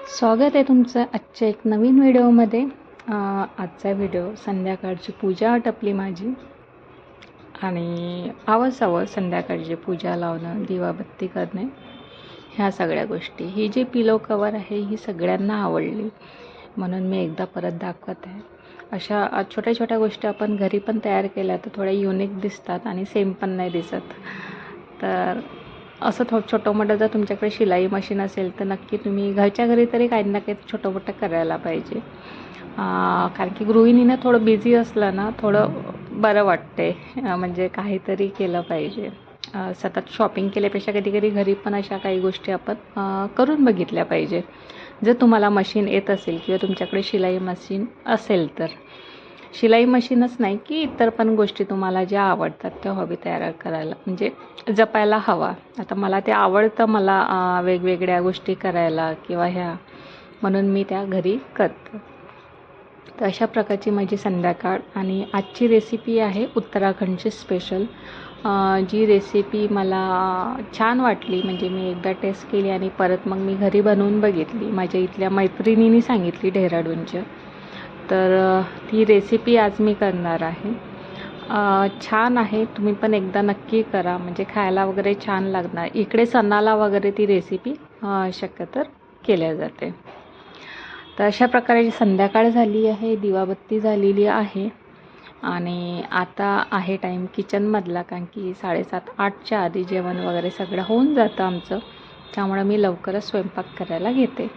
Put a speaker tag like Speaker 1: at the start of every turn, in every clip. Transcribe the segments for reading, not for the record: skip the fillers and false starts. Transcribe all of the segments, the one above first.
Speaker 1: स्वागत आहे तुमचं आजच्या एक नवीन व्हिडिओमध्ये। आजचा व्हिडिओ संध्याकाळची पूजा आटपली माझी आणि आवाज संध्याकाळची पूजा लावणं, दिवाबत्ती करणे, ह्या सगळ्या गोष्टी। ही जी पिलो कवर आहे ही सगळ्यांना आवडली म्हणून मी एकदा परत दाखवत आहे। अशा छोट्या छोट्या गोष्टी आपण घरी पण तयार केल्या तर थोड्या युनिक दिसतात आणि सेम पण नाही दिसत। तर असं छोटं मोठं जर तुमच्याकडे शिलाई मशीन असेल तर नक्की तुम्ही घरच्या घरी तरी काही ना काही छोटं मोठं करायला पाहिजे। कारण की गृहिणीनं थोडं बिझी असलं ना थोडं बरं वाटते, म्हणजे काहीतरी केलं पाहिजे। सतत शॉपिंग केल्यापेक्षा कधी कधी घरी पण अशा काही गोष्टी आपण करून बघितल्या पाहिजे। जर तुम्हाला मशीन येत असेल किंवा तुमच्याकडे शिलाई मशीन असेल तर। शिलाई मशीनच नाही की इतर पण गोष्टी तुम्हाला ज्या आवडतात त्या हॉबी तयार करायला म्हणजे जपायला हवा। आता मला ते आवडतं, मला वेगवेगळ्या गोष्टी करायला किंवा ह्या, म्हणून मी त्या घरी करते। तर अशा प्रकारची माझी संध्याकाळ आणि आजची रेसिपी आहे उत्तराखंडची स्पेशल। जी रेसिपी मला छान वाटली, म्हणजे मी एकदा टेस्ट केली आणि परत मग मी घरी बनवून बघितली। माझ्या इथल्या मैत्रिणींनी सांगितली डेहराडूनच्या, तर ती रेसिपी आज मी करणार आहे। छान आहे, तुम्ही पण एकदा नक्की करा, म्हणजे खायला वगैरे छान लागणार। इकडे सणाला वगैरे ती रेसिपी शक्यतो केल्या जाते। तर अशा प्रकारे संध्याकाळ झाली आहे, दिवाबत्ती झालेली आहे आणि आता आहे टाईम किचनमधला, कारण की 7:30-8च्या आधी जेवण वगैरे सगळं होऊन जातं आमचं, त्यामुळे मी लवकरच स्वयंपाक करायला घेते।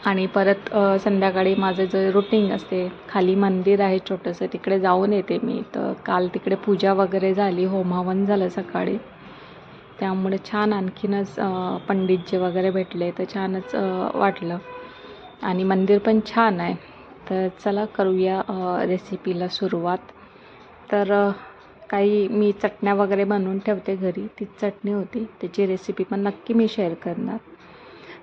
Speaker 1: आणि परत संध्याकाळी माझं जे रुटीन असते, खाली मंदिर आहे छोटंसं, तिकडे जाऊन येते मी। तर काल तिकडे पूजा वगैरे झाली, होमहवन झालं सकाळी, त्यामुळे छान आणखीनच पंडितजी वगैरे भेटले तर छानच वाटलं आणि मंदिर पण छान आहे। तर चला करूया रेसिपीला सुरुवात। तर काही मी चटण्या वगैरे बनवून ठेवते घरी, ती चटणी होती, त्याची रेसिपी पण नक्की मी शेअर करणार।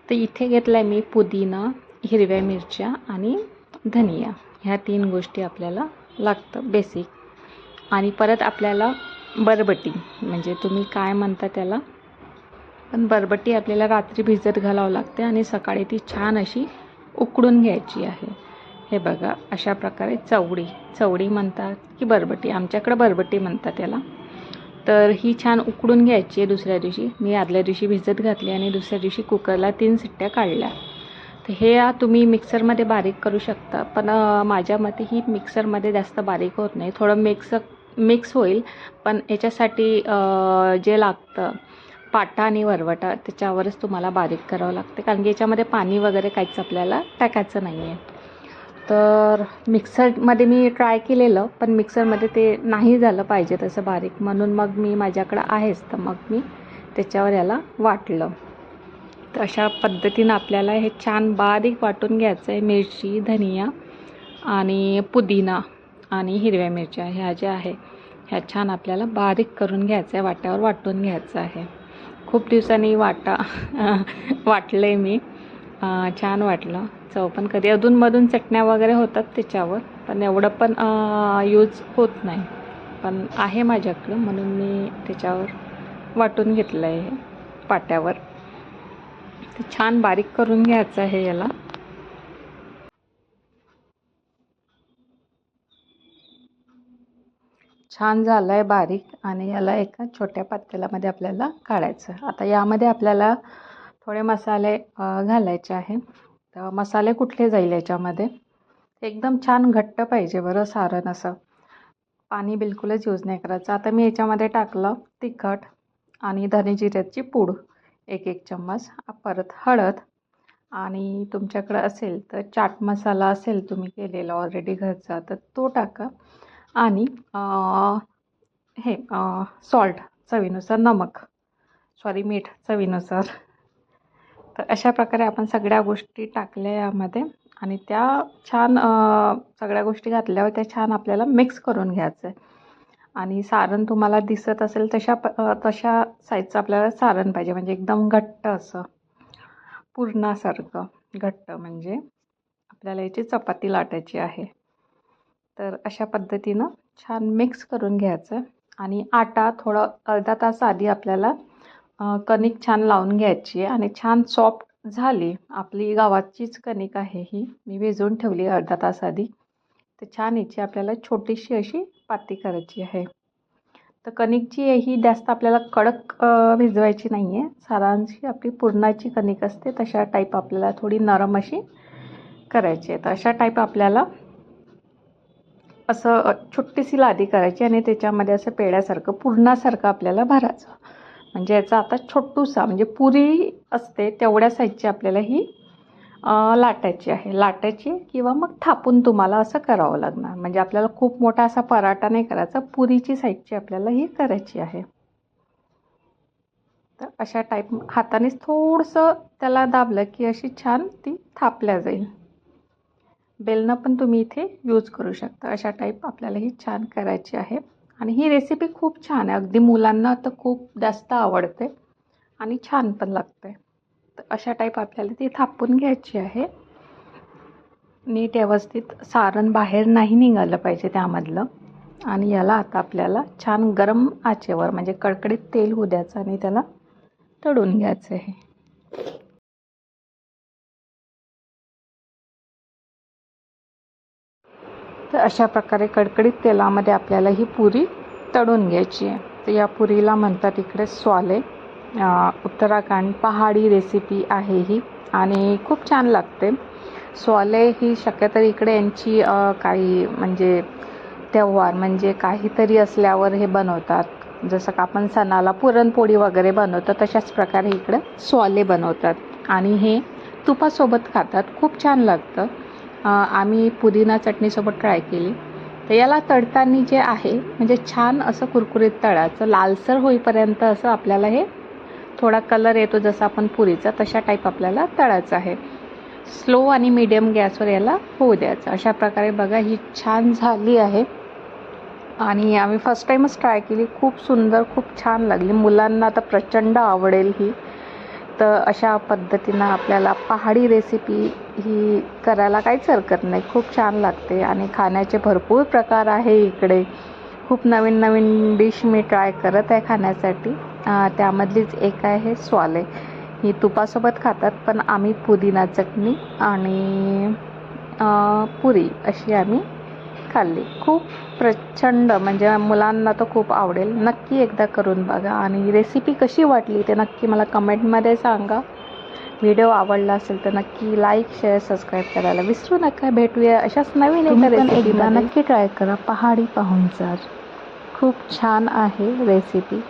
Speaker 1: तर इथे घेतला आहे मी पुदिना, हिरव्या मिरच्या आणि धनिया, ह्या 3 गोष्टी आपल्याला लागतं बेसिक। आणि परत आपल्याला बरबटी, म्हणजे तुम्ही काय म्हणता त्याला, पण बरबटी आपल्याला रात्री भिजत घालावं लागते आणि सकाळी ती छान अशी उकडून घ्यायची आहे। हे बघा अशा प्रकारे चवडी म्हणतात की बरबटी, आमच्याकडे बरबटी म्हणतात त्याला। तर ही छान उकडून घ्यायची आहे दुसऱ्या दिवशी। मी आदल्या दिवशी भिजत घातली आणि दुसऱ्या दिवशी कुकरला 3 शिट्ट्या काढल्या। तर हे तुम्ही मिक्सरमध्ये बारीक करू शकता, पण माझ्या मते ही मिक्सरमध्ये जास्त बारीक होत नाही, थोडं मिक्स होईल। पण याच्यासाठी जे लागतं पाटा आणि वरवटा, त्याच्यावरच तुम्हाला बारीक करावं लागते, कारण की याच्यामध्ये पाणी वगैरे काहीच आपल्याला टाकायचं नाही आहे। तर मिक्सरमध्ये मी ट्राय केलेलं, पण मिक्सरमध्ये ते नाही झालं पाहिजे तसं बारीक, म्हणून मग मी माझ्याकडं आहेच तर मग मी त्याच्यावर याला वाटलं। तर अशा पद्धतीनं आपल्याला हे छान बारीक वाटून घ्यायचं आहे। मिरची, धनिया आणि पुदिना आणि हिरव्या मिरच्या ह्या ज्या आहे ह्या छान आपल्याला बारीक करून घ्यायचं आहे, वाट्यावर वाटून घ्यायचं आहे। खूप दिवसांनी वाटलं आहे मी, छान वाटलं। चव पण कधी अधूनमधून चटण्या वगैरे होतात त्याच्यावर, पण एवढं पण यूज होत नाही, पण आहे माझ्याकडं म्हणून मी त्याच्यावर वाटून घेतलं आहे पाट्यावर। ते छान बारीक करून घ्यायचं आहे याला। छान झालं आहे बारीक आणि याला एका छोट्या पातेल्यामध्ये आपल्याला काढायचं। आता यामध्ये आपल्याला थोडे मसाले घालायचे आहे। तर मसाले कुठले जाईल याच्यामध्ये, एकदम छान घट्ट पाहिजे बरं सारण, असं पाणी बिलकुलच यूज नाही करायचं। आता मी याच्यामध्ये टाकलं तिखट आणि धने जिऱ्याची पूड 1 चम्मच, परत हळद, आणि तुमच्याकडं असेल तर चाट मसाला असेल तुम्ही केलेला ऑलरेडी घरचा तर तो टाका, आणि हे सॉल्ट चवीनुसार, मीठ चवीनुसार। तर अशा प्रकारे आपण सगळ्या गोष्टी टाकल्या यामध्ये आणि त्या छान सगळ्या गोष्टी घातल्यावर त्या छान आपल्याला मिक्स करून घ्यायचं आहे। आणि सारण तुम्हाला दिसत असेल तशा साईजचं आपल्याला सारण पाहिजे, म्हणजे एकदम घट्ट असं पूर्णासारखं घट्ट, म्हणजे आपल्याला याची चपाती लाटायची आहे। तर अशा पद्धतीनं छान मिक्स करून घ्यायचं आणि आटा थोडं अर्धा तास आधी आपल्याला कणिक छान लावून घ्यायची आहे आणि छान सॉफ्ट झाली आपली गावाचीच कणिक आहे ही, मी भिजवून ठेवली अर्धा तास आधी. तर छान याची आपल्याला छोटीशी अशी पाती करायची आहे. तर कणिक जी आहे ही जास्त आपल्याला कडक भिजवायची नाही आहे. साधारणशी आपली पुरणाची कणिक असते तशा टाईप आपल्याला थोडी नरम अशी करायची आहे. तर अशा टाईप आपल्याला असं छोटीशी लादी करायची आणि त्याच्यामध्ये असं पेड्यासारखं पुरणासारखं आपल्याला भरायचं. म्हणजे याचा आता छोटूसा म्हणजे पुरी असते तेवढ्या साईजची आपल्याला ही लाटायची आहे. लाटायची किंवा मग थापून तुम्हाला असं करावं लागणार. म्हणजे आपल्याला खूप मोठा असा पराठा नाही करायचा, पुरीची साईजची आपल्याला ही करायची आहे. तर अशा टाईप हातानेच थोडंसं त्याला दाबलं की अशी छान ती थापल्या जाईल. बेलनं पण तुम्ही इथे यूज करू शकता. अशा टाईप आपल्याला ही छान करायची आहे. आणि ही रेसिपी खूप छान आहे. अगदी मुलांना तर खूप जास्त आवडते आणि छान पण लागते. तर अशा टाईप आपल्याला ती थापून घ्यायची आहे. नीट व्यवस्थित सारण बाहेर नाही निघालं पाहिजे त्यामधलं. आणि याला आता आपल्याला छान गरम आचेवर म्हणजे कडकडीत तेल होऊ द्यायचं आणि त्याला तळून घ्यायचं आहे. तर अशा प्रकारे कडकडीत तेलामध्ये आपल्याला ही पुरी तळून घ्यायची आहे. तर या पुरीला म्हणतात इकडे स्वाले. उत्तराखंड पहाडी रेसिपी आहे ही आणि खूप छान लागते. स्वाले ही शक्यतो इकडे यांची काही म्हणजे त्योहार म्हणजे काहीतरी असल्यावर हे बनवतात. जसं का आपण सणाला पुरणपोळी वगैरे बनवतो तशाच प्रकारे इकडे स्वाले बनवतात आणि हे तुपासोबत खातात. खूप छान लागतं. आम्ही पुदिना चटणीसोबत ट्राय केली. तर याला तळताना जे आहे म्हणजे छान असं कुरकुरीत तळायचं, लालसर होईपर्यंत असं आपल्याला हे थोडा कलर येतो जसा आपण पुरीचा तशा टाईप आपल्याला तळायचं आहे. स्लो आणि मीडियम गॅसवर याला होऊ द्यायचं. अशा प्रकारे बघा ही छान झाली आहे आणि आम्ही फर्स्ट टाईमच ट्राय केली. खूप सुंदर, खूप छान लागली. मुलांना तर प्रचंड आवडेल ही. तर अशा पद्धतीनं आपल्याला पहाडी रेसिपी ही करायला काहीच हरकत नाही. खूप छान लागते आणि खाण्याचे भरपूर प्रकार आहे इकडे. खूप नवीन नवीन डिश मी ट्राय करत आहे खाण्यासाठी. त्यामधलीच एक आहे स्वाले. ही तुपासोबत खातात पण आम्ही पुदिना चटणी आणि पुरी अशी आम्ही खाल्ली. खूप प्रचंड म्हणजे मुलांना तर खूप आवडेल. नक्की एकदा करून बघा आणि रेसिपी कशी वाटली ते नक्की मला कमेंटमध्ये सांगा. व्हिडिओ आवडला असेल तर नक्की लाईक, शेअर, सबस्क्राईब करायला विसरू नका. भेटूया अशाच नवीन एका रेसिपीमध्ये. नक्की ट्राय करा. पहाडी पाहुणचार खूप छान आहे रेसिपी.